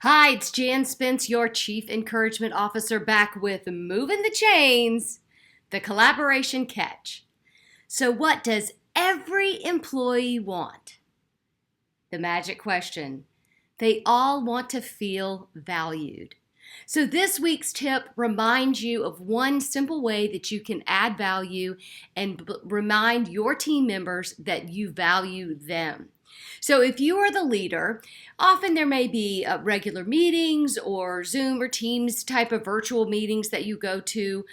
Hi, it's Jan Spence, your Chief Encouragement Officer, back with Moving the Chains, the collaboration catch. So, what does every employee want? The magic question. They all want to feel valued. So, this week's tip reminds you of one simple way that you can add value and remind your team members that you value them. So if you are the leader, often there may be regular meetings or Zoom or Teams type of virtual meetings that you go to,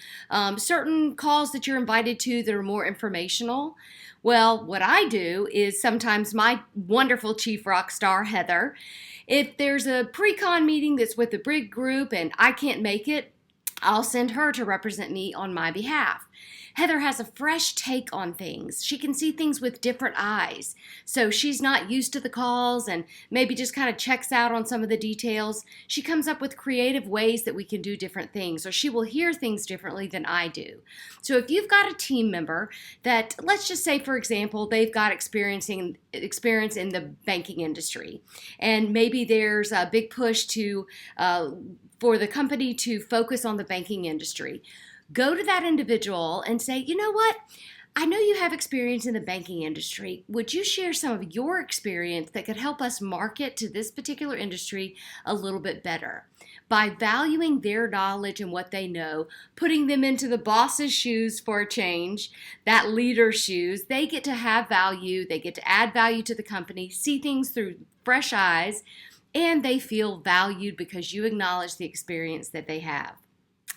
certain calls that you're invited to that are more informational. Well, what I do is sometimes my wonderful chief rock star, Heather, if there's a pre-con meeting that's with a big group and I can't make it, I'll send her to represent me on my behalf. Heather has a fresh take on things. She can see things with different eyes. So she's not used to the calls and maybe just kind of checks out on some of the details. She comes up with creative ways that we can do different things, or she will hear things differently than I do. So if you've got a team member that, let's just say, for example, they've got experience in the banking industry, and maybe there's a big push for the company to focus on the banking industry. Go to that individual and say, you know what? I know you have experience in the banking industry. Would you share some of your experience that could help us market to this particular industry a little bit better? By valuing their knowledge and what they know, putting them into the boss's shoes for a change, that leader's shoes, they get to have value, they get to add value to the company, see things through fresh eyes, and they feel valued because you acknowledge the experience that they have.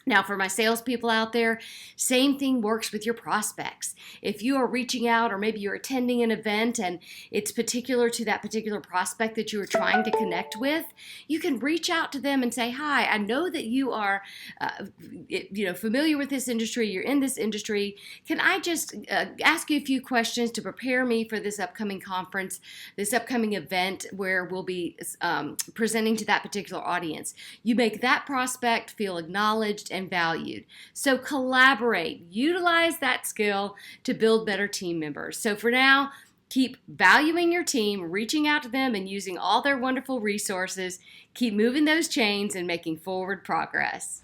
Now, for my salespeople out there, same thing works with your prospects. If you are reaching out or maybe you're attending an event and it's particular to that particular prospect that you are trying to connect with, you can reach out to them and say, hi, I know that you are familiar with this industry, you're in this industry. Can I just ask you a few questions to prepare me for this upcoming conference, this upcoming event where we'll be presenting to that particular audience? You make that prospect feel acknowledged and valued. So collaborate, utilize that skill to build better team members. So for now, keep valuing your team, reaching out to them and using all their wonderful resources. Keep moving those chains and making forward progress.